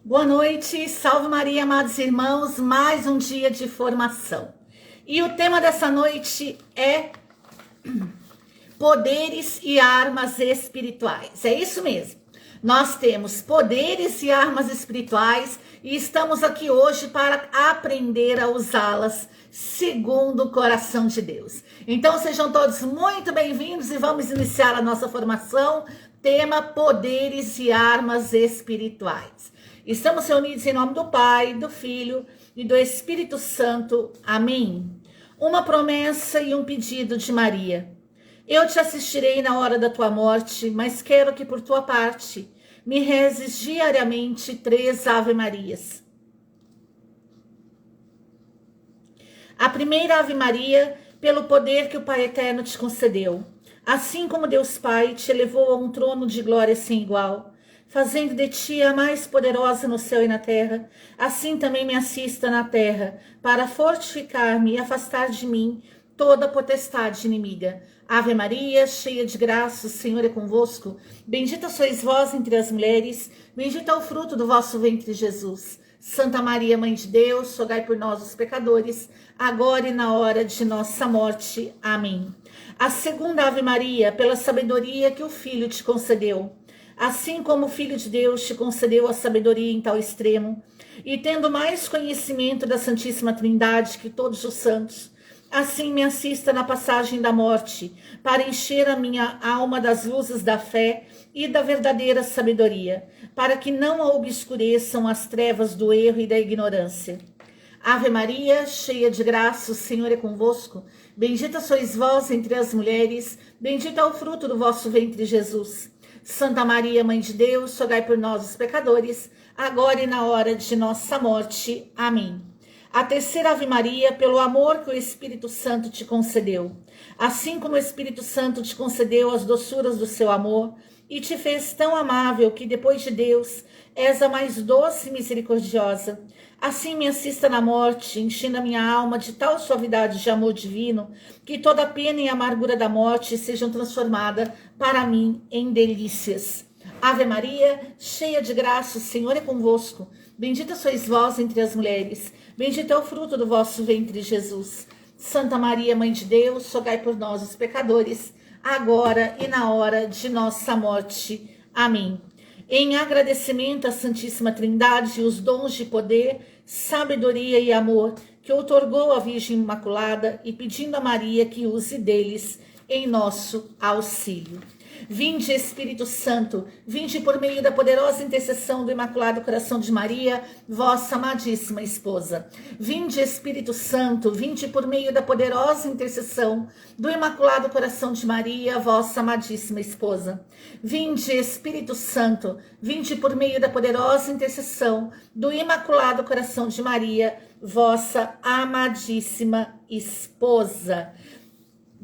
Boa noite, salve Maria, amados irmãos, mais um dia de formação. E o tema dessa noite é poderes e armas espirituais. É isso mesmo. Nós temos poderes e armas espirituais e estamos aqui hoje para aprender a usá-las segundo o coração de Deus. Então sejam todos muito bem-vindos e vamos iniciar a nossa formação. Tema poderes e armas espirituais. Estamos reunidos em nome do Pai, do Filho e do Espírito Santo. Amém. Uma promessa e um pedido de Maria. Eu te assistirei na hora da tua morte, mas quero que por tua parte me rezes diariamente 3 Ave Marias. A primeira Ave Maria, pelo poder que o Pai Eterno te concedeu. Assim como Deus Pai te elevou a um trono de glória sem igual, fazendo de ti a mais poderosa no céu e na terra, assim também me assista na terra, para fortificar-me e afastar de mim toda potestade inimiga. Ave Maria, cheia de graça, o Senhor é convosco. Bendita sois vós entre as mulheres, bendito é o fruto do vosso ventre, Jesus. Santa Maria, Mãe de Deus, rogai por nós, os pecadores, agora e na hora de nossa morte. Amém. A segunda Ave Maria, pela sabedoria que o Filho te concedeu. Assim como o Filho de Deus te concedeu a sabedoria em tal extremo, e tendo mais conhecimento da Santíssima Trindade que todos os santos, assim me assista na passagem da morte, para encher a minha alma das luzes da fé e da verdadeira sabedoria, para que não a obscureçam as trevas do erro e da ignorância. Ave Maria, cheia de graça, o Senhor é convosco. Bendita sois vós entre as mulheres, bendito é o fruto do vosso ventre, Jesus. Santa Maria, Mãe de Deus, rogai por nós, os pecadores, agora e na hora de nossa morte. Amém. A terceira Ave Maria, pelo amor que o Espírito Santo te concedeu. Assim como o Espírito Santo te concedeu as doçuras do seu amor e te fez tão amável que depois de Deus és a mais doce e misericordiosa, assim me assista na morte, enchendo a minha alma de tal suavidade de amor divino, que toda a pena e amargura da morte sejam transformadas para mim em delícias. Ave Maria, cheia de graça, o Senhor é convosco. Bendita sois vós entre as mulheres, bendito é o fruto do vosso ventre, Jesus. Santa Maria, Mãe de Deus, rogai por nós, os pecadores, agora e na hora de nossa morte. Amém. Em agradecimento à Santíssima Trindade e os dons de poder, sabedoria e amor que outorgou a Virgem Imaculada e pedindo a Maria que use deles em nosso auxílio. Vinde, Espírito Santo, vinde por meio da poderosa intercessão do Imaculado Coração de Maria, vossa amadíssima esposa. Vinde, Espírito Santo, vinde por meio da poderosa intercessão do Imaculado Coração de Maria, vossa amadíssima esposa. Vinde, Espírito Santo, vinde por meio da poderosa intercessão do Imaculado Coração de Maria, vossa amadíssima esposa.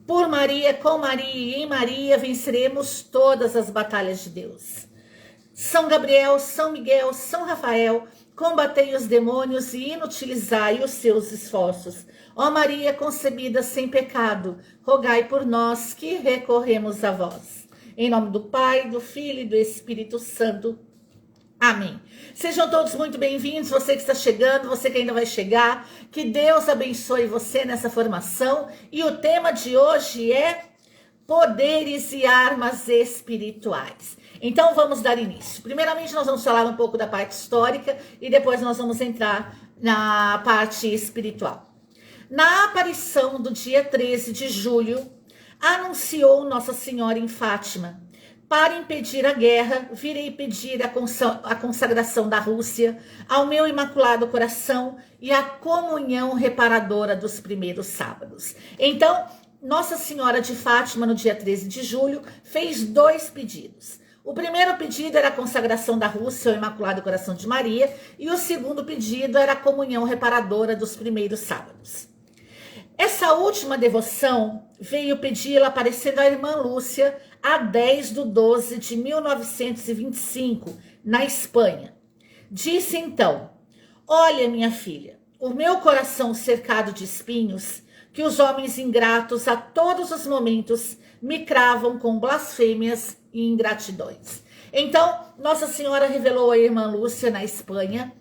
Por Maria, com Maria e em Maria venceremos todas as batalhas de Deus. São Gabriel, São Miguel, São Rafael, combatei os demônios e inutilizai os seus esforços. Ó Maria concebida sem pecado, rogai por nós que recorremos a vós. Em nome do Pai, do Filho e do Espírito Santo. Amém. Sejam todos muito bem-vindos, você que está chegando, você que ainda vai chegar, que Deus abençoe você nessa formação. E o tema de hoje é poderes e armas espirituais. Então vamos dar início. Primeiramente nós vamos falar um pouco da parte histórica e depois nós vamos entrar na parte espiritual. Na aparição do dia 13 de julho, anunciou Nossa Senhora em Fátima: para impedir a guerra, virei pedir a consagração da Rússia ao meu Imaculado Coração e a comunhão reparadora dos primeiros sábados. Então, Nossa Senhora de Fátima, no dia 13 de julho, fez 2 pedidos. O primeiro pedido era a consagração da Rússia ao Imaculado Coração de Maria e o segundo pedido era a comunhão reparadora dos primeiros sábados. Essa última devoção veio pedi-la aparecendo a irmã Lúcia a 10/12 de 1925, na Espanha. Disse então: olha, minha filha, o meu coração cercado de espinhos, que os homens ingratos a todos os momentos me cravam com blasfêmias e ingratidões. Então, Nossa Senhora revelou à irmã Lúcia, na Espanha,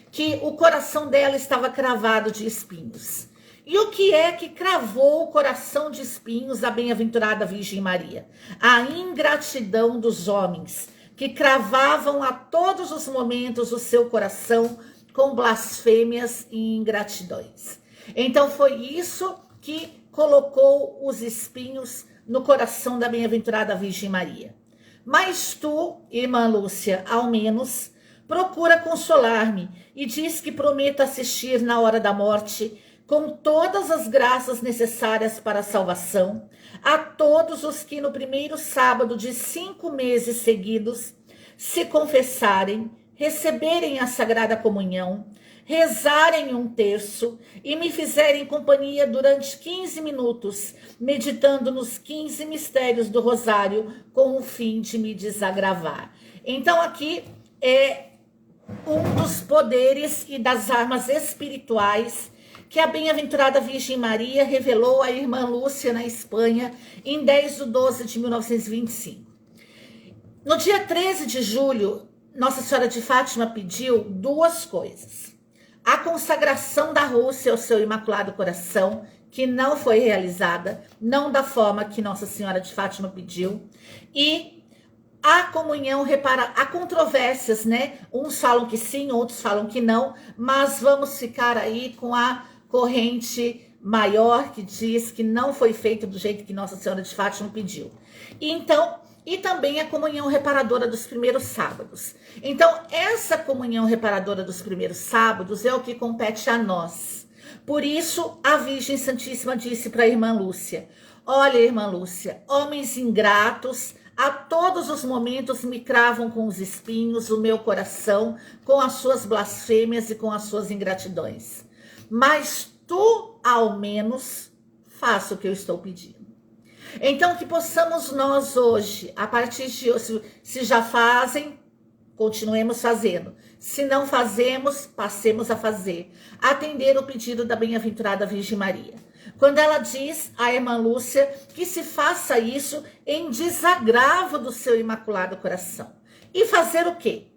que o coração dela estava cravado de espinhos. E o que é que cravou o coração de espinhos da bem-aventurada Virgem Maria? A ingratidão dos homens, que cravavam a todos os momentos o seu coração com blasfêmias e ingratidões. Então foi isso que colocou os espinhos no coração da bem-aventurada Virgem Maria. Mas tu, irmã Lúcia, ao menos, procura consolar-me e diz que prometo assistir na hora da morte, com todas as graças necessárias para a salvação, a todos os que no primeiro sábado de 5 meses seguidos se confessarem, receberem a Sagrada Comunhão, rezarem um terço e me fizerem companhia durante 15 minutos, meditando nos 15 mistérios do Rosário, com o fim de me desagravar. Então aqui é um dos poderes e das armas espirituais que a bem-aventurada Virgem Maria revelou à irmã Lúcia na Espanha em 10/12/1925. No dia 13 de julho, Nossa Senhora de Fátima pediu 2 coisas. A consagração da Rússia ao seu Imaculado Coração, que não foi realizada, não da forma que Nossa Senhora de Fátima pediu, e a comunhão há controvérsias, né? Uns falam que sim, outros falam que não, mas vamos ficar aí com a corrente maior que diz que não foi feito do jeito que Nossa Senhora de Fátima pediu. E também a comunhão reparadora dos primeiros sábados. Então, essa comunhão reparadora dos primeiros sábados é o que compete a nós. Por isso, a Virgem Santíssima disse para a irmã Lúcia: olha, irmã Lúcia, homens ingratos, a todos os momentos me cravam com os espinhos o meu coração, com as suas blasfêmias e com as suas ingratidões. Mas tu, ao menos, faça o que eu estou pedindo. Então, que possamos nós hoje, a partir de hoje, se já fazem, continuemos fazendo. Se não fazemos, passemos a fazer. Atender o pedido da bem-aventurada Virgem Maria. Quando ela diz à irmã Lúcia que se faça isso em desagravo do seu Imaculado Coração. E fazer o quê?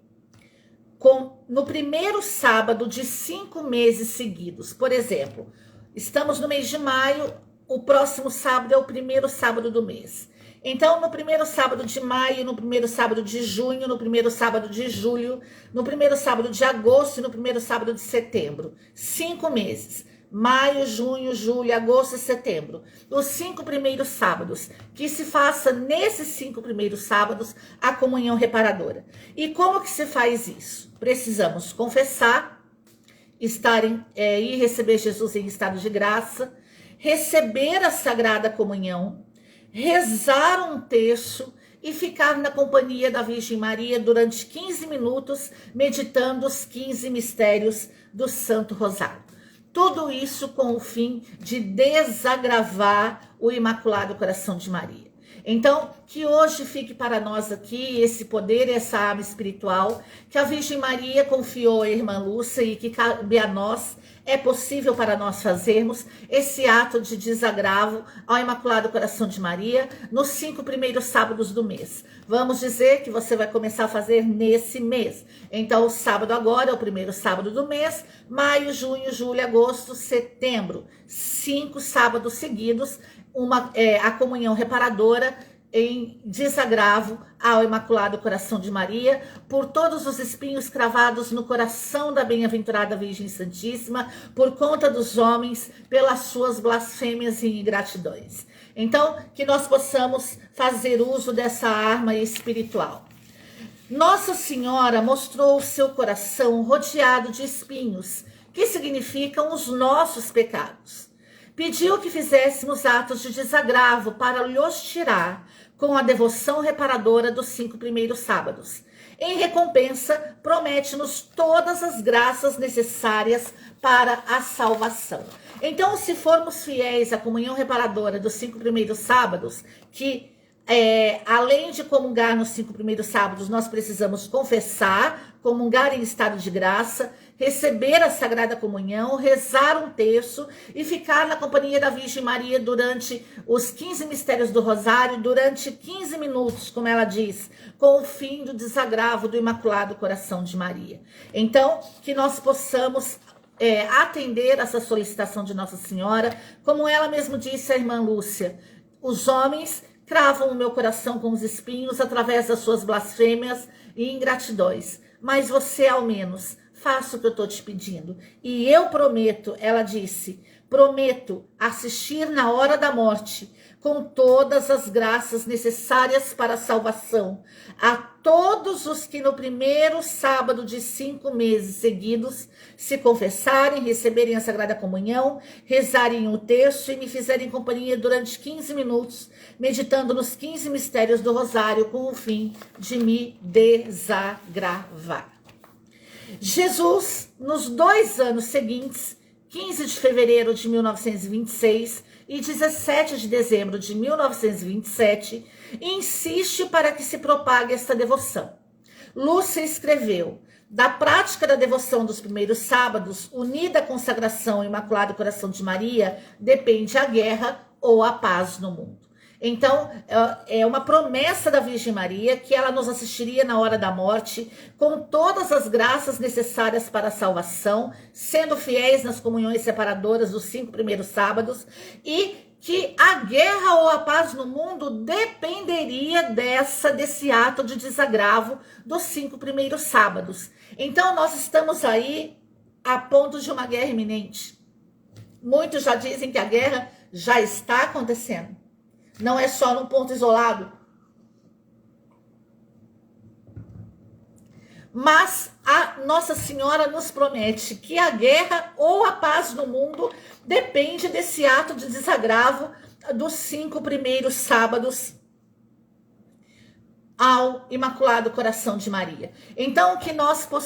No primeiro sábado de 5 meses seguidos. Por exemplo, estamos no mês de maio, o próximo sábado é o primeiro sábado do mês. Então, no primeiro sábado de maio, no primeiro sábado de junho, no primeiro sábado de julho, no primeiro sábado de agosto e no primeiro sábado de setembro. 5 meses. Maio, junho, julho, agosto e setembro. Os 5 primeiros sábados. Que se faça nesses 5 primeiros sábados a comunhão reparadora. E como que se faz isso? Precisamos confessar, ir receber Jesus em estado de graça, receber a Sagrada Comunhão, rezar um terço e ficar na companhia da Virgem Maria durante 15 minutos, meditando os 15 mistérios do Santo Rosário. Tudo isso com o fim de desagravar o Imaculado Coração de Maria. Então, que hoje fique para nós aqui esse poder, essa arma espiritual que a Virgem Maria confiou à irmã Lúcia e que cabe a nós, é possível para nós fazermos esse ato de desagravo ao Imaculado Coração de Maria nos 5 primeiros sábados do mês. Vamos dizer que você vai começar a fazer nesse mês. Então, o sábado agora é o primeiro sábado do mês, maio, junho, julho, agosto, setembro. 5 sábados seguidos, a comunhão reparadora em desagravo ao Imaculado Coração de Maria, por todos os espinhos cravados no coração da bem-aventurada Virgem Santíssima, por conta dos homens, pelas suas blasfêmias e ingratidões. Então, que nós possamos fazer uso dessa arma espiritual. Nossa Senhora mostrou o seu coração rodeado de espinhos, que significam os nossos pecados. Pediu que fizéssemos atos de desagravo para lhos tirar, com a devoção reparadora dos 5 primeiros sábados. Em recompensa, promete-nos todas as graças necessárias para a salvação. Então, se formos fiéis à comunhão reparadora dos 5 primeiros sábados, que além de comungar nos 5 primeiros sábados, nós precisamos confessar, comungar em estado de graça, receber a Sagrada Comunhão, rezar um terço e ficar na companhia da Virgem Maria durante os 15 mistérios do Rosário, durante 15 minutos, como ela diz, com o fim do desagravo do Imaculado Coração de Maria. Então, que nós possamos atender essa solicitação de Nossa Senhora, como ela mesmo disse, a irmã Lúcia, os homens cravam o meu coração com os espinhos através das suas blasfêmias e ingratidões, mas você ao menos faça o que eu estou te pedindo. E eu prometo, ela disse, prometo assistir na hora da morte, com todas as graças necessárias para a salvação, a todos os que no primeiro sábado de 5 meses seguidos se confessarem, receberem a Sagrada Comunhão, rezarem o terço e me fizerem companhia durante 15 minutos, meditando nos 15 mistérios do Rosário, com o fim de me desagravar. Jesus, nos 2 anos seguintes, 15 de fevereiro de 1926 e 17 de dezembro de 1927, insiste para que se propague esta devoção. Lúcia escreveu: da prática da devoção dos primeiros sábados, unida à consagração ao Imaculado Coração de Maria, depende a guerra ou a paz no mundo. Então, é uma promessa da Virgem Maria que ela nos assistiria na hora da morte, com todas as graças necessárias para a salvação, sendo fiéis nas comunhões separadoras dos 5 primeiros sábados, e que a guerra ou a paz no mundo dependeria desse ato de desagravo dos 5 primeiros sábados. Então, nós estamos aí a ponto de uma guerra iminente. Muitos já dizem que a guerra já está acontecendo. Não é só num ponto isolado. Mas a Nossa Senhora nos promete que a guerra ou a paz no mundo depende desse ato de desagravo dos 5 primeiros sábados ao Imaculado Coração de Maria. Então,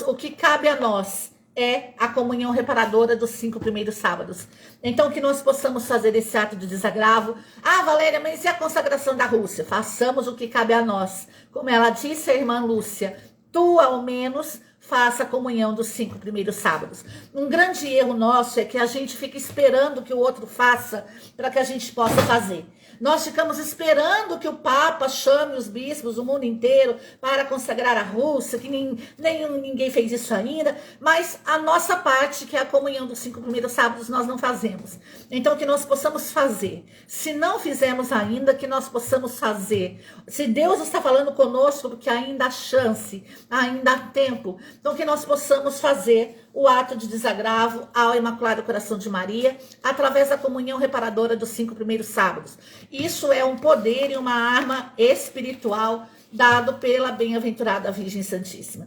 o que cabe a nós é a comunhão reparadora dos 5 primeiros sábados. Então, que nós possamos fazer esse ato de desagravo. Ah, Valéria, mas e a consagração da Rússia? Façamos o que cabe a nós. Como ela disse a irmã Lúcia, tu, ao menos, faça a comunhão dos 5 primeiros sábados. Um grande erro nosso é que a gente fica esperando que o outro faça para que a gente possa fazer. Nós ficamos esperando que o Papa chame os bispos do mundo inteiro para consagrar a Rússia, que ninguém fez isso ainda, mas a nossa parte, que é a comunhão dos 5 primeiros sábados, nós não fazemos. Então, que nós possamos fazer. Se não fizemos ainda, que nós possamos fazer. Se Deus está falando conosco, porque ainda há chance, ainda há tempo, então que nós possamos fazer o ato de desagravo ao Imaculado Coração de Maria, através da comunhão reparadora dos 5 primeiros sábados. Isso é um poder e uma arma espiritual dado pela bem-aventurada Virgem Santíssima.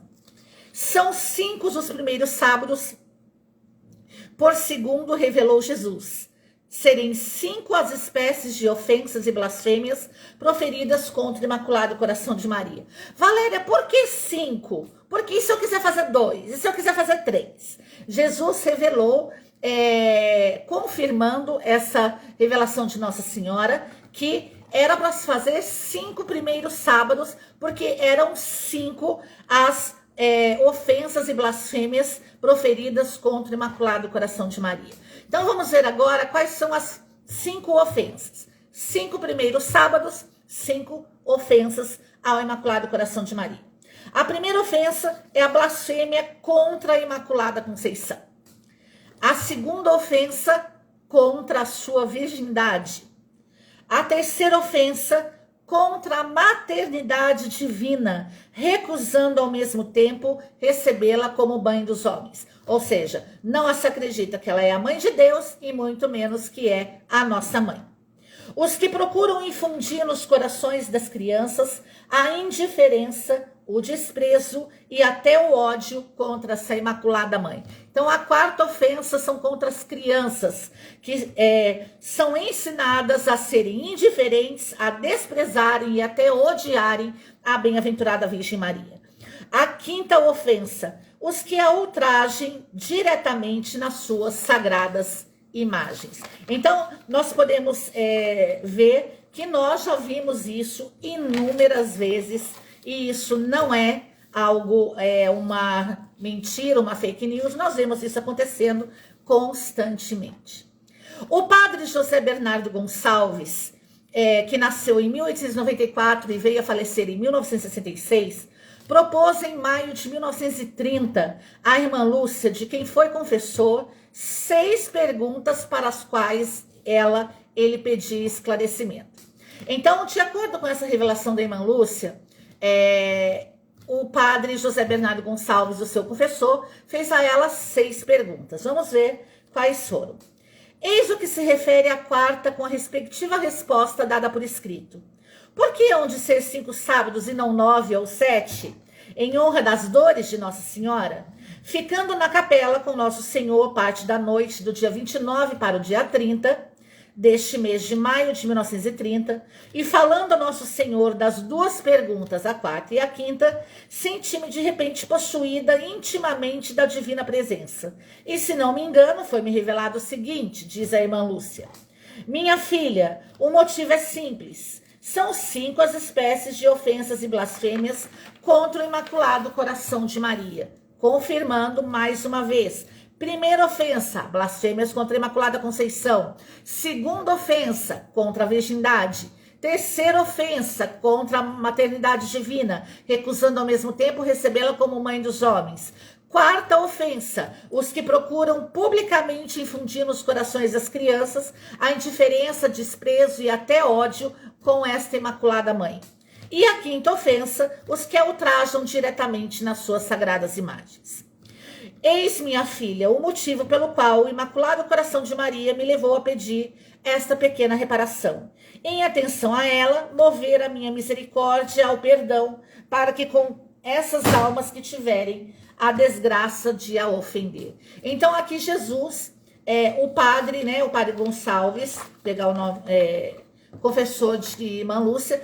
São 5 os primeiros sábados por segundo, revelou Jesus. Serem 5 as espécies de ofensas e blasfêmias proferidas contra o Imaculado Coração de Maria. Valéria, por que 5? Porque e se eu quiser fazer 2? E se eu quiser fazer 3? Jesus revelou, confirmando essa revelação de Nossa Senhora, que era para se fazer 5 primeiros sábados, porque eram 5 as ofensas e blasfêmias proferidas contra o Imaculado Coração de Maria. Então vamos ver agora quais são as 5 ofensas. 5 primeiros sábados, 5 ofensas ao Imaculado Coração de Maria. A primeira ofensa é a blasfêmia contra a Imaculada Conceição. A segunda ofensa, contra a sua virgindade. A terceira ofensa, contra a maternidade divina, recusando ao mesmo tempo recebê-la como mãe dos homens. Ou seja, não se acredita que ela é a mãe de Deus e muito menos que é a nossa mãe. Os que procuram infundir nos corações das crianças a indiferença, o desprezo e até o ódio contra essa Imaculada Mãe. Então, a quarta ofensa são contra as crianças, que são ensinadas a serem indiferentes, a desprezarem e até odiarem a bem-aventurada Virgem Maria. A quinta ofensa, os que a ultrajem diretamente nas suas sagradas imagens. Então, nós podemos ver que nós já vimos isso inúmeras vezes, e isso não é algo, uma mentira, uma fake news. Nós vemos isso acontecendo constantemente. O padre José Bernardo Gonçalves, que nasceu em 1894 e veio a falecer em 1966, propôs em maio de 1930 à irmã Lúcia, de quem foi confessor, 6 perguntas para as quais ele pedia esclarecimento. Então, de acordo com essa revelação da irmã Lúcia, o padre José Bernardo Gonçalves, o seu confessor, fez a ela 6 perguntas. Vamos ver quais foram. Eis o que se refere à quarta, com a respectiva resposta dada por escrito. Por que hão de ser 5 sábados e não 9 ou 7, em honra das dores de Nossa Senhora? Ficando na capela com Nosso Senhor parte da noite do dia 29 para o dia 30 deste mês de maio de 1930, e falando a Nosso Senhor das 2 perguntas, a quarta e a quinta, senti-me de repente possuída intimamente da divina presença. E se não me engano, foi-me revelado o seguinte, diz a irmã Lúcia. Minha filha, o motivo é simples. São 5 as espécies de ofensas e blasfêmias contra o Imaculado Coração de Maria, confirmando mais uma vez. Primeira ofensa, blasfêmias contra a Imaculada Conceição. Segunda ofensa, contra a virgindade. Terceira ofensa, contra a maternidade divina, recusando ao mesmo tempo recebê-la como mãe dos homens. Quarta ofensa, os que procuram publicamente infundir nos corações das crianças a indiferença, desprezo e até ódio com esta Imaculada Mãe. E a quinta ofensa, os que a ultrajam diretamente nas suas sagradas imagens. Eis, minha filha, o motivo pelo qual o Imaculado Coração de Maria me levou a pedir esta pequena reparação. Em atenção a ela, mover a minha misericórdia ao perdão, para que com essas almas que tiverem a desgraça de a ofender. Então aqui Jesus, o padre Gonçalves, pegar o nome... confessor de irmã Lúcia,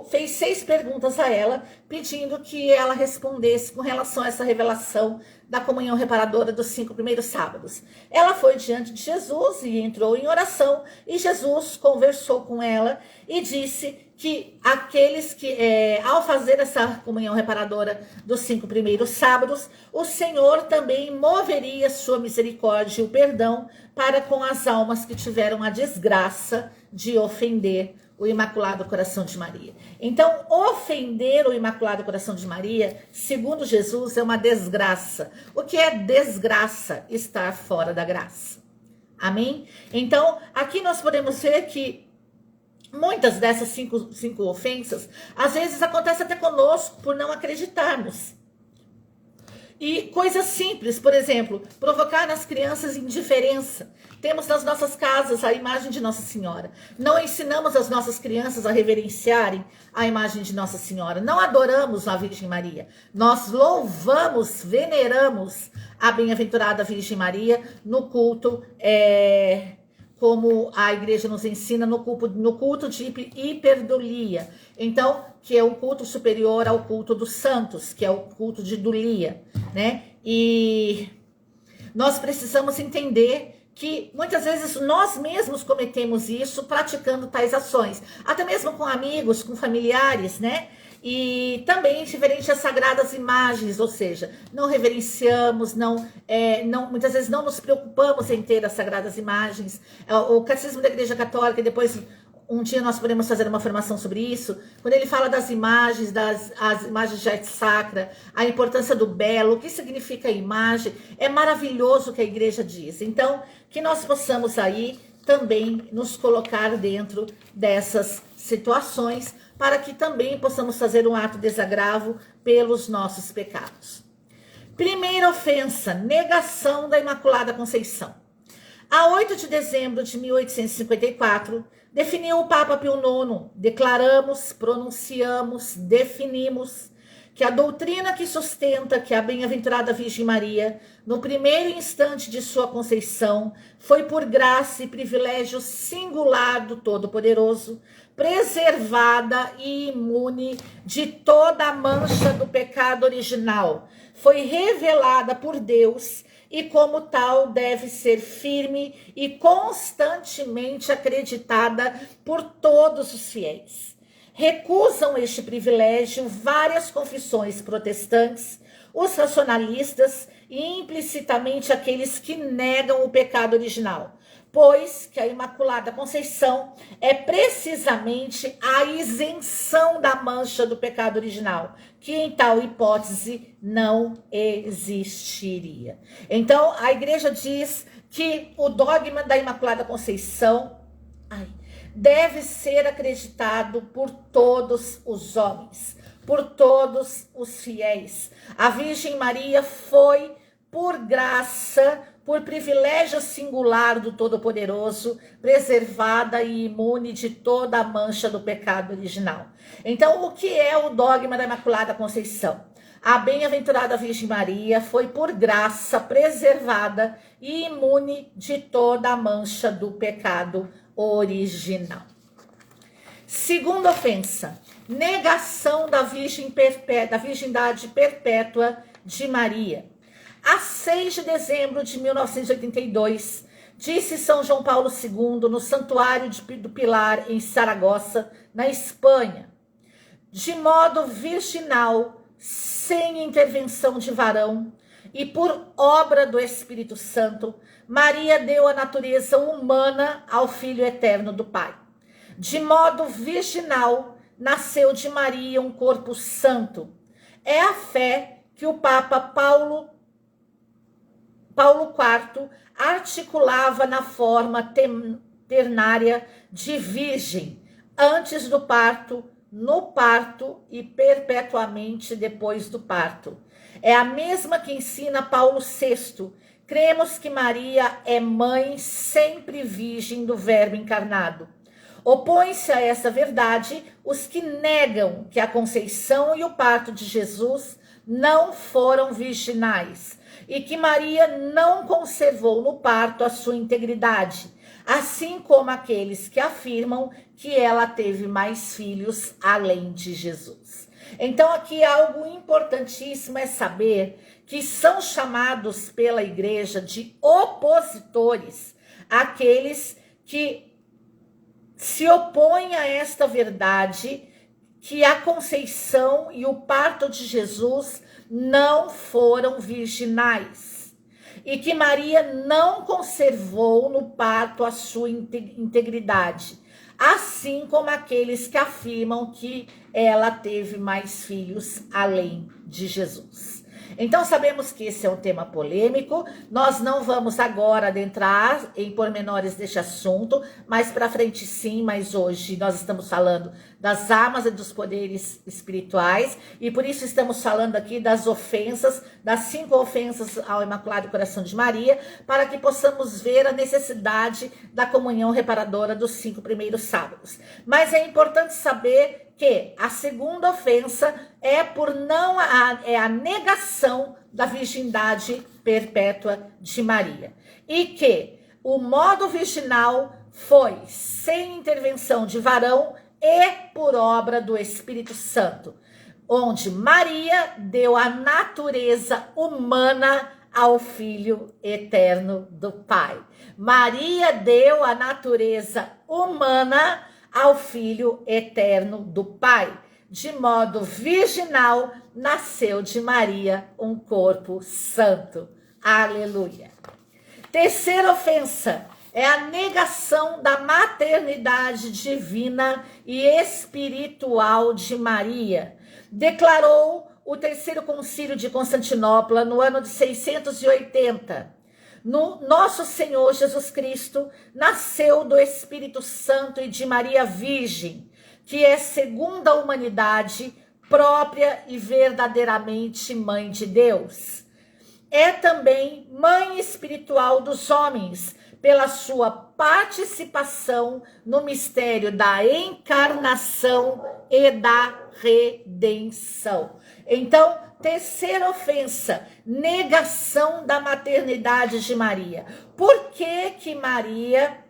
fez 6 perguntas a ela, pedindo que ela respondesse com relação a essa revelação da comunhão reparadora dos 5 primeiros sábados. Ela foi diante de Jesus e entrou em oração, e Jesus conversou com ela e disse que aqueles que, ao fazer essa comunhão reparadora dos 5 primeiros sábados, o Senhor também moveria sua misericórdia e o perdão para com as almas que tiveram a desgraça de ofender o Imaculado Coração de Maria. Então, ofender o Imaculado Coração de Maria, segundo Jesus, é uma desgraça. O que é desgraça? Estar fora da graça. Amém? Então, aqui nós podemos ver que muitas dessas 5 ofensas, às vezes acontece até conosco por não acreditarmos. E coisas simples, por exemplo, provocar nas crianças indiferença. Temos nas nossas casas a imagem de Nossa Senhora. Não ensinamos as nossas crianças a reverenciarem a imagem de Nossa Senhora. Não adoramos a Virgem Maria. Nós louvamos, veneramos a bem-aventurada Virgem Maria no culto, como a igreja nos ensina, no culto de hiperdulia. Então, que é um culto superior ao culto dos santos, que é o culto de dulia, né? E nós precisamos entender que muitas vezes nós mesmos cometemos isso praticando tais ações, até mesmo com amigos, com familiares, né? E também referente às sagradas imagens, ou seja, não reverenciamos, muitas vezes não nos preocupamos em ter as sagradas imagens. O Catecismo da Igreja Católica, depois um dia nós podemos fazer uma formação sobre isso, quando ele fala das imagens, as imagens de arte sacra, a importância do belo, o que significa a imagem, é maravilhoso o que a igreja diz. Então, que nós possamos aí também nos colocar dentro dessas situações, para que também possamos fazer um ato desagravo pelos nossos pecados. Primeira ofensa, negação da Imaculada Conceição. A 8 de dezembro de 1854, definiu o Papa Pio IX, declaramos, pronunciamos, definimos que a doutrina que sustenta que a bem-aventurada Virgem Maria, no primeiro instante de sua conceição, foi por graça e privilégio singular do Todo-Poderoso, preservada e imune de toda a mancha do pecado original, foi revelada por Deus e como tal deve ser firme e constantemente acreditada por todos os fiéis. Recusam este privilégio várias confissões protestantes, os racionalistas e implicitamente aqueles que negam o pecado original, pois que a Imaculada Conceição é precisamente a isenção da mancha do pecado original, que em tal hipótese não existiria. Então, a Igreja diz que o dogma da Imaculada Conceição deve ser acreditado por todos os homens, por todos os fiéis. A Virgem Maria foi, por graça, por privilégio singular do Todo-Poderoso, preservada e imune de toda a mancha do pecado original. Então, o que é o dogma da Imaculada Conceição? A bem-aventurada Virgem Maria foi, por graça, preservada e imune de toda a mancha do pecado original. Segunda ofensa: negação da virgindade perpétua de Maria. A 6 de dezembro de 1982, disse São João Paulo II no Santuário do Pilar, em Saragossa, na Espanha: de modo virginal, sem intervenção de varão e por obra do Espírito Santo, Maria deu a natureza humana ao Filho eterno do Pai. De modo virginal, nasceu de Maria um corpo santo. É a fé que o Papa Paulo IV articulava na forma ternária de virgem, antes do parto, no parto e perpetuamente depois do parto. É a mesma que ensina Paulo VI. Cremos que Maria é mãe sempre virgem do Verbo encarnado. Opõem-se a essa verdade os que negam que a conceição e o parto de Jesus não foram virginais e que Maria não conservou no parto a sua integridade, assim como aqueles que afirmam que ela teve mais filhos além de Jesus. Então, aqui algo importantíssimo é saber que são chamados pela Igreja de opositores aqueles que se opõem a esta verdade, que a conceição e o parto de Jesus não foram virginais e que Maria não conservou no parto a sua integridade, assim como aqueles que afirmam que ela teve mais filhos além de Jesus. Então, sabemos que esse é um tema polêmico, nós não vamos agora adentrar em pormenores deste assunto, mais para frente sim, mas hoje nós estamos falando das armas e dos poderes espirituais, e por isso estamos falando aqui das ofensas, das 5 ofensas ao Imaculado Coração de Maria, para que possamos ver a necessidade da comunhão reparadora dos 5 primeiros sábados. Mas é importante saber que a segunda ofensa é a negação da virgindade perpétua de Maria. E que o modo virginal foi sem intervenção de varão e por obra do Espírito Santo, onde Maria deu a natureza humana ao Filho eterno do Pai. Maria deu a natureza humana ao Filho eterno do Pai. De modo virginal, nasceu de Maria um corpo santo. Aleluia. Terceira ofensa é a negação da maternidade divina e espiritual de Maria. Declarou o Terceiro Concílio de Constantinopla no ano de 680. No nosso Senhor Jesus Cristo nasceu do Espírito Santo e de Maria Virgem, que é segundo a humanidade, própria e verdadeiramente mãe de Deus. É também mãe espiritual dos homens, pela sua participação no mistério da encarnação e da redenção. Então, terceira ofensa, negação da maternidade de Maria. Por que Maria,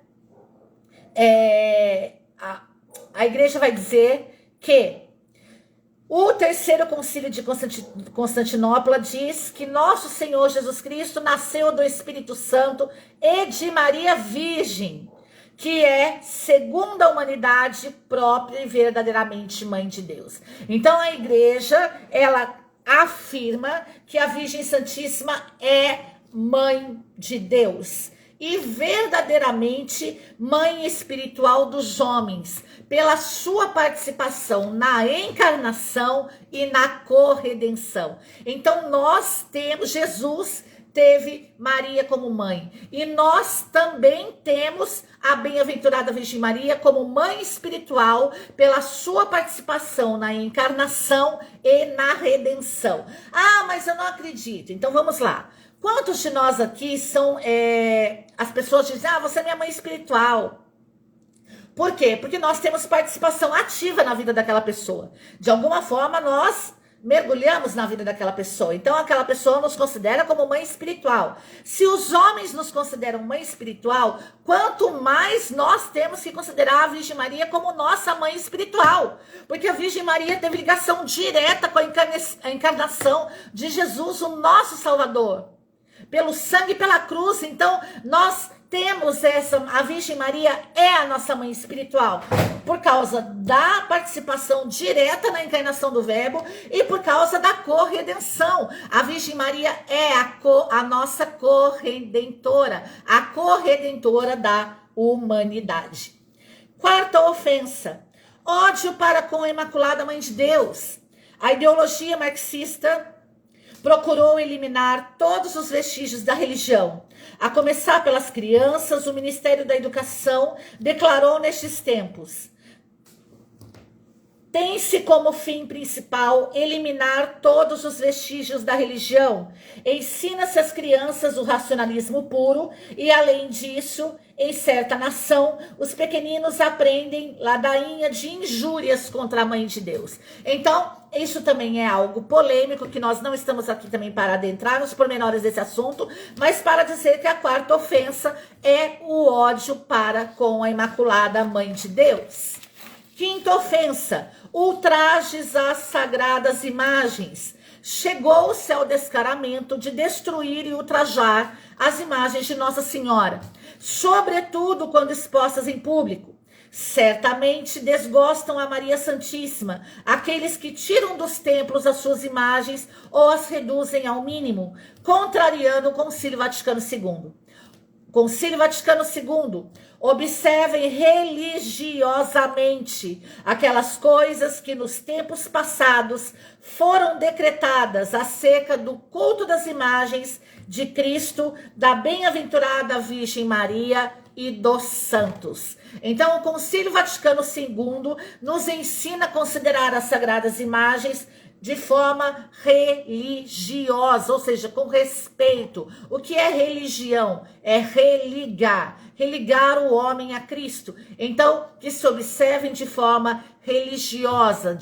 a Igreja vai dizer que o Terceiro Concílio de Constantinopla diz que nosso Senhor Jesus Cristo nasceu do Espírito Santo e de Maria Virgem, que é, segundo a humanidade, própria e verdadeiramente mãe de Deus. Então a igreja, ela afirma que a Virgem Santíssima é mãe de Deus e verdadeiramente mãe espiritual dos homens, pela sua participação na encarnação e na corredenção. Então nós temos, Jesus teve Maria como mãe, e nós também temos a bem-aventurada Virgem Maria como mãe espiritual pela sua participação na encarnação e na redenção. Ah, mas eu não acredito. Então vamos lá. Quantos de nós aqui são, as pessoas dizem, você é minha mãe espiritual. Por quê? Porque nós temos participação ativa na vida daquela pessoa. De alguma forma, nós mergulhamos na vida daquela pessoa. Então, aquela pessoa nos considera como mãe espiritual. Se os homens nos consideram mãe espiritual, quanto mais nós temos que considerar a Virgem Maria como nossa mãe espiritual. Porque a Virgem Maria teve ligação direta com a encarnação de Jesus, o nosso Salvador. Pelo sangue e pela cruz. Então, nós temos a Virgem Maria é a nossa mãe espiritual, por causa da participação direta na encarnação do Verbo e por causa da corredenção. A Virgem Maria é a nossa corredentora, a corredentora da humanidade. Quarta ofensa, ódio para com a Imaculada Mãe de Deus. A ideologia marxista procurou eliminar todos os vestígios da religião. A começar pelas crianças, o Ministério da Educação declarou nestes tempos: tem-se como fim principal eliminar todos os vestígios da religião. Ensina-se às crianças o racionalismo puro e, além disso, em certa nação, os pequeninos aprendem ladainha de injúrias contra a Mãe de Deus. Então, isso também é algo polêmico, que nós não estamos aqui também para adentrar nos pormenores desse assunto, mas para dizer que a quarta ofensa é o ódio para com a Imaculada Mãe de Deus. Quinta ofensa, ultrajes às sagradas imagens. Chegou-se ao descaramento de destruir e ultrajar as imagens de Nossa Senhora, sobretudo quando expostas em público. Certamente desgostam a Maria Santíssima aqueles que tiram dos templos as suas imagens ou as reduzem ao mínimo, contrariando o Concílio Vaticano II. Concílio Vaticano II, observem religiosamente aquelas coisas que nos tempos passados foram decretadas acerca do culto das imagens de Cristo, da bem-aventurada Virgem Maria e dos santos. Então, o Concílio Vaticano II nos ensina a considerar as sagradas imagens de forma religiosa, ou seja, com respeito. O que é religião? É religar o homem a Cristo. Então, que se observem de forma religiosa,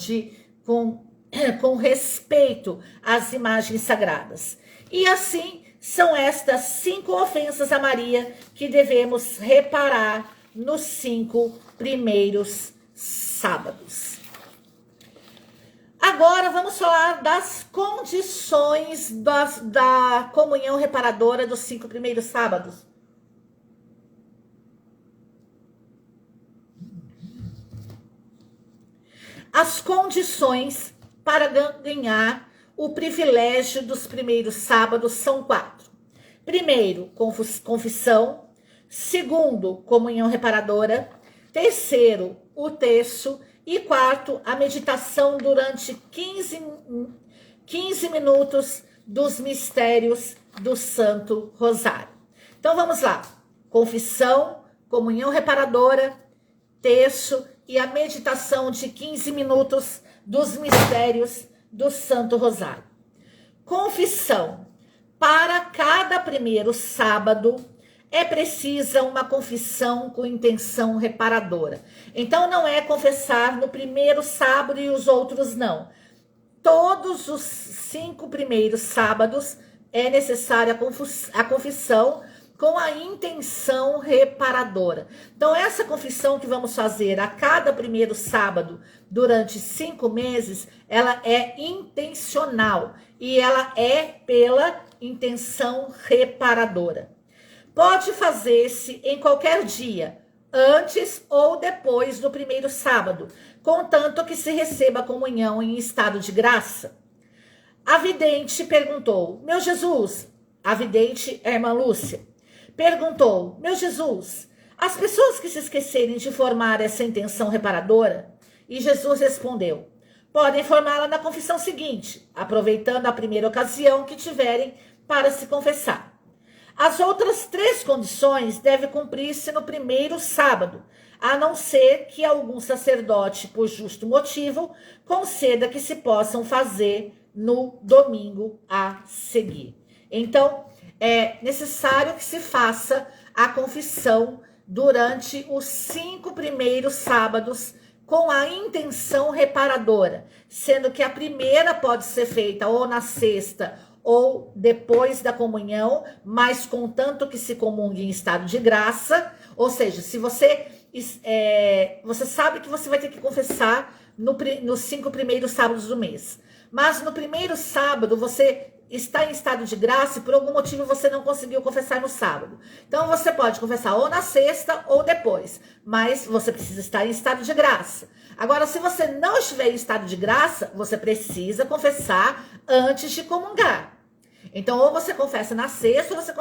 com respeito às imagens sagradas. E assim, são estas 5 ofensas a Maria que devemos reparar nos 5 primeiros sábados. Agora vamos falar das condições da comunhão reparadora dos 5 primeiros sábados. As condições para ganhar o privilégio dos primeiros sábados são 4. Primeiro, confissão. Segundo, comunhão reparadora. Terceiro, o terço. E quarto, a meditação durante 15 minutos dos mistérios do Santo Rosário. Então vamos lá. Confissão, comunhão reparadora, terço e a meditação de 15 minutos dos mistérios do Santo Rosário. Confissão. Para cada primeiro sábado, é precisa uma confissão com intenção reparadora. Então, não é confessar no primeiro sábado e os outros não. Todos os 5 primeiros sábados é necessária a confissão com a intenção reparadora. Então, essa confissão que vamos fazer a cada primeiro sábado durante 5 meses, ela é intencional e ela é pela intenção reparadora. Pode fazer-se em qualquer dia, antes ou depois do primeiro sábado, contanto que se receba a comunhão em estado de graça. A vidente perguntou: meu Jesus, a vidente é a irmã Lúcia, perguntou: meu Jesus, as pessoas que se esquecerem de formar essa intenção reparadora? E Jesus respondeu: podem formá-la na confissão seguinte, aproveitando a primeira ocasião que tiverem para se confessar. As outras 3 condições devem cumprir-se no primeiro sábado, a não ser que algum sacerdote, por justo motivo, conceda que se possam fazer no domingo a seguir. Então, é necessário que se faça a confissão durante os 5 primeiros sábados com a intenção reparadora, sendo que a primeira pode ser feita ou na sexta ou depois da comunhão, mas contanto que se comungue em estado de graça. Ou seja, se você sabe que você vai ter que confessar nos 5 primeiros sábados do mês, mas no primeiro sábado você está em estado de graça e por algum motivo você não conseguiu confessar no sábado. Então você pode confessar ou na sexta ou depois, mas você precisa estar em estado de graça. Agora, se você não estiver em estado de graça, você precisa confessar antes de comungar. Então, ou você confessa na sexta, ou você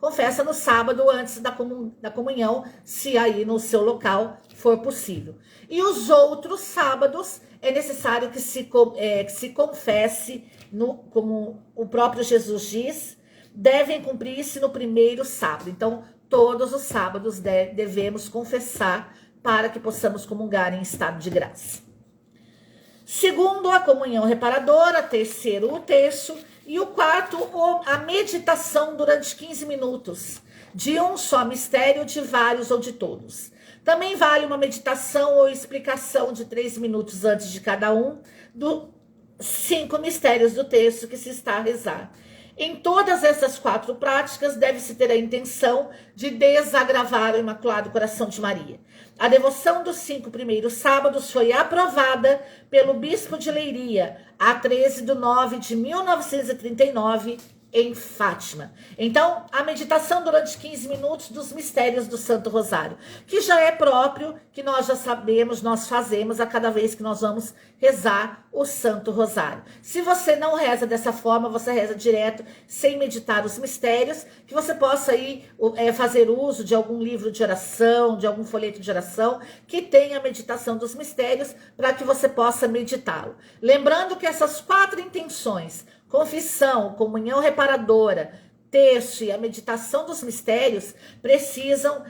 confessa no sábado antes da comunhão, se aí no seu local for possível. E os outros sábados é necessário que se confesse, como o próprio Jesus diz, devem cumprir-se no primeiro sábado. Então, todos os sábados devemos confessar para que possamos comungar em estado de graça. Segundo, a comunhão reparadora. Terceiro, o terço. E o quarto, a meditação durante 15 minutos, de um só mistério, de vários ou de todos. Também vale uma meditação ou explicação de 3 minutos antes de cada um, dos 5 mistérios do terço que se está a rezar. Em todas essas 4 práticas, deve-se ter a intenção de desagravar o Imaculado Coração de Maria. A devoção dos 5 primeiros sábados foi aprovada pelo Bispo de Leiria, a 13 de nove de 1939, em Fátima. Então, a meditação durante 15 minutos dos mistérios do Santo Rosário, que já é próprio, que nós já sabemos, nós fazemos a cada vez que nós vamos rezar o Santo Rosário. Se você não reza dessa forma, você reza direto, sem meditar os mistérios, que você possa aí fazer uso de algum livro de oração, de algum folheto de oração, que tenha a meditação dos mistérios, para que você possa meditá-lo. Lembrando que essas 4 intenções, confissão, comunhão reparadora, terço e a meditação dos mistérios, precisam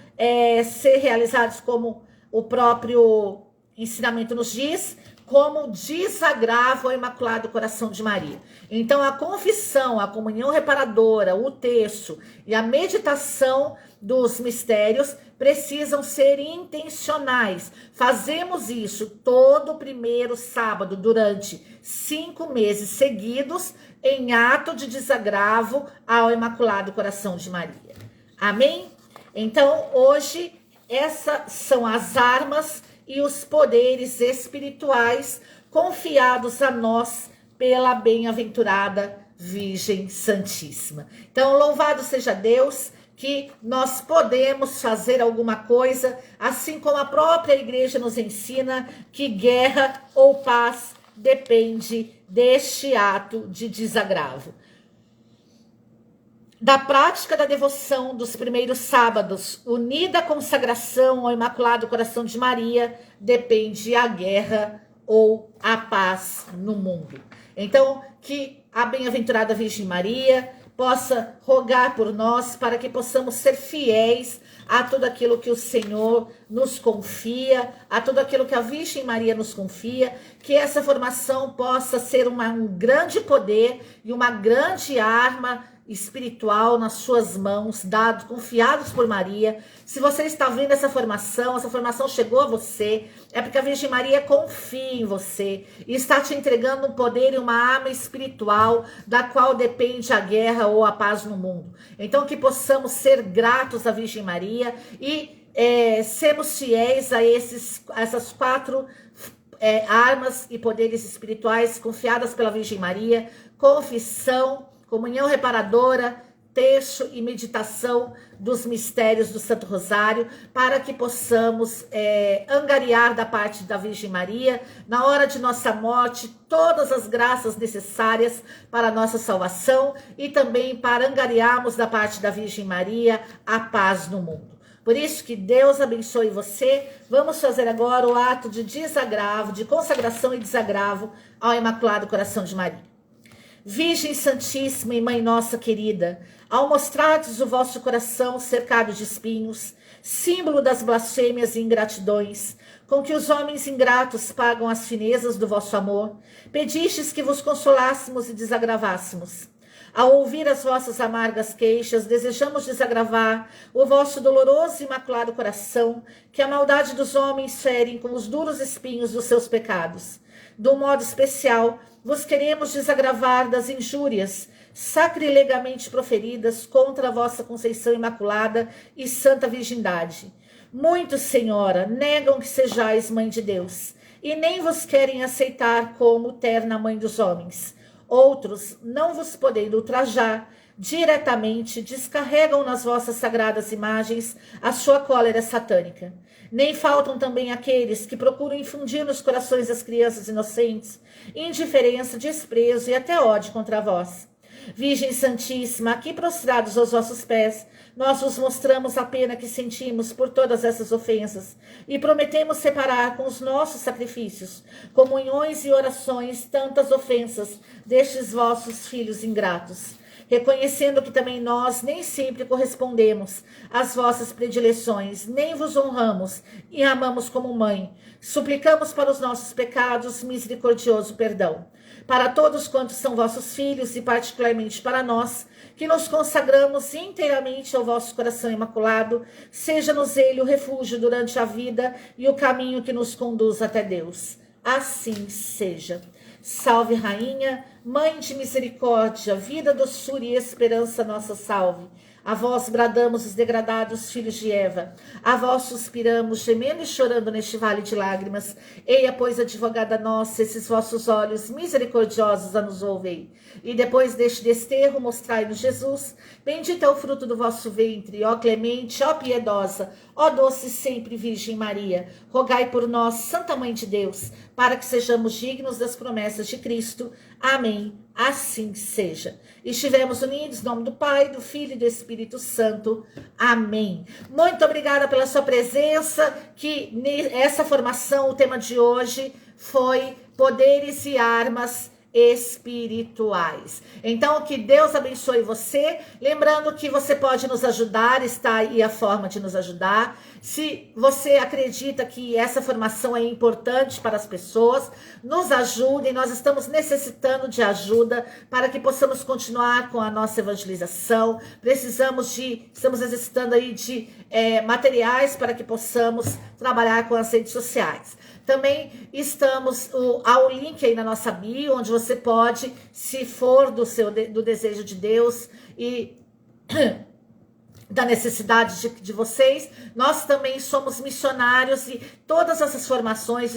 ser realizados, como o próprio ensinamento nos diz, como desagravo ao Imaculado Coração de Maria. Então, a confissão, a comunhão reparadora, o terço e a meditação dos mistérios precisam ser intencionais. Fazemos isso todo primeiro sábado durante 5 meses seguidos, em ato de desagravo ao Imaculado Coração de Maria. Amém? Então, hoje, essas são as armas e os poderes espirituais confiados a nós pela bem-aventurada Virgem Santíssima. Então, louvado seja Deus, que nós podemos fazer alguma coisa, assim como a própria igreja nos ensina, que guerra ou paz depende deste ato de desagravo. Da prática da devoção dos primeiros sábados, unida à consagração ao Imaculado Coração de Maria, depende a guerra ou a paz no mundo. Então, que a bem-aventurada Virgem Maria possa rogar por nós para que possamos ser fiéis a tudo aquilo que o Senhor nos confia, a tudo aquilo que a Virgem Maria nos confia, que essa formação possa ser um grande poder e uma grande arma espiritual nas suas mãos, confiados por Maria. Se você está vendo essa formação chegou a você, é porque a Virgem Maria confia em você e está te entregando um poder e uma arma espiritual da qual depende a guerra ou a paz no mundo. Então, que possamos ser gratos à Virgem Maria e sermos fiéis a essas 4 armas e poderes espirituais confiadas pela Virgem Maria: confissão, comunhão reparadora, terço e meditação dos mistérios do Santo Rosário, para que possamos angariar da parte da Virgem Maria, na hora de nossa morte, todas as graças necessárias para a nossa salvação e também para angariarmos da parte da Virgem Maria a paz no mundo. Por isso que Deus abençoe você. Vamos fazer agora o ato de desagravo, de consagração e desagravo ao Imaculado Coração de Maria. Virgem Santíssima e Mãe Nossa querida, ao mostrardes o vosso coração cercado de espinhos, símbolo das blasfêmias e ingratidões, com que os homens ingratos pagam as finezas do vosso amor, pedistes que vos consolássemos e desagravássemos. Ao ouvir as vossas amargas queixas, desejamos desagravar o vosso doloroso e imaculado coração, que a maldade dos homens ferem com os duros espinhos dos seus pecados. De um modo especial, vos queremos desagravar das injúrias sacrilegamente proferidas contra a vossa Conceição Imaculada e Santa Virgindade. Muitos, Senhora, negam que sejais Mãe de Deus, e nem vos querem aceitar como terna Mãe dos homens. Outros, não vos podendo ultrajar, diretamente descarregam nas vossas sagradas imagens a sua cólera satânica. Nem faltam também aqueles que procuram infundir nos corações das crianças inocentes indiferença, desprezo e até ódio contra vós. Virgem Santíssima, aqui prostrados aos vossos pés, nós vos mostramos a pena que sentimos por todas essas ofensas e prometemos separar com os nossos sacrifícios, comunhões e orações tantas ofensas destes vossos filhos ingratos, reconhecendo que também nós nem sempre correspondemos às vossas predileções, nem vos honramos e amamos como mãe. Suplicamos para os nossos pecados misericordioso perdão. Para todos quantos são vossos filhos e particularmente para nós, que nos consagramos inteiramente ao vosso coração imaculado, seja-nos ele o refúgio durante a vida e o caminho que nos conduz até Deus. Assim seja. Salve, Rainha, Mãe de misericórdia, vida, doçura e esperança, nossa salve. A vós bradamos os degradados filhos de Eva. A vós suspiramos, gemendo e chorando neste vale de lágrimas. Eia, pois, advogada nossa, esses vossos olhos misericordiosos a nos ouvei. E depois deste desterro, mostrai-nos Jesus. Bendito é o fruto do vosso ventre, ó clemente, ó piedosa, ó doce sempre Virgem Maria. Rogai por nós, Santa Mãe de Deus, para que sejamos dignos das promessas de Cristo. Amém. Assim seja. Estivemos unidos em nome do Pai, do Filho e do Espírito Santo. Amém. Muito obrigada pela sua presença, que essa formação, o tema de hoje foi Poderes e Armas Espirituais. Então, que Deus abençoe você. Lembrando que você pode nos ajudar, está aí a forma de nos ajudar. Se você acredita que essa formação é importante para as pessoas, nos ajudem. Nós estamos necessitando de ajuda para que possamos continuar com a nossa evangelização. Estamos necessitando aí de materiais para que possamos trabalhar com as redes sociais. Também há o link aí na nossa bio, onde você pode, se for do desejo de Deus e da necessidade de vocês, nós também somos missionários e todas essas formações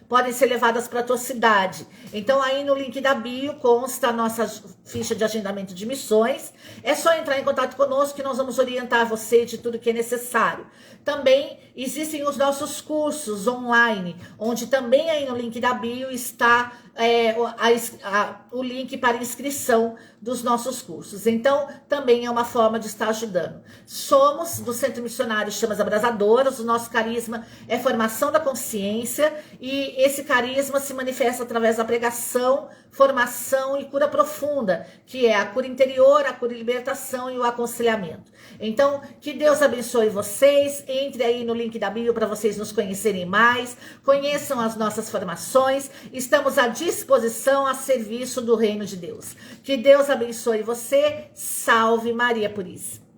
podem ser levadas para a tua cidade. Então aí no link da bio consta a nossa ficha de agendamento de missões. É só entrar em contato conosco que nós vamos orientar você de tudo que é necessário. Também existem os nossos cursos online, onde também aí no link da bio está o link para inscrição dos nossos cursos. Então, também é uma forma de estar ajudando. Somos do Centro Missionário Chamas Abrasadoras, o nosso carisma é formação da consciência e esse carisma se manifesta através da pregação, formação e cura profunda, que é a cura interior, a cura e libertação e o aconselhamento. Então, que Deus abençoe vocês, entre aí no link da bio para vocês nos conhecerem mais, conheçam as nossas formações, estamos à disposição a serviço do reino de Deus. Que Deus abençoe você, salve Maria Puríssima.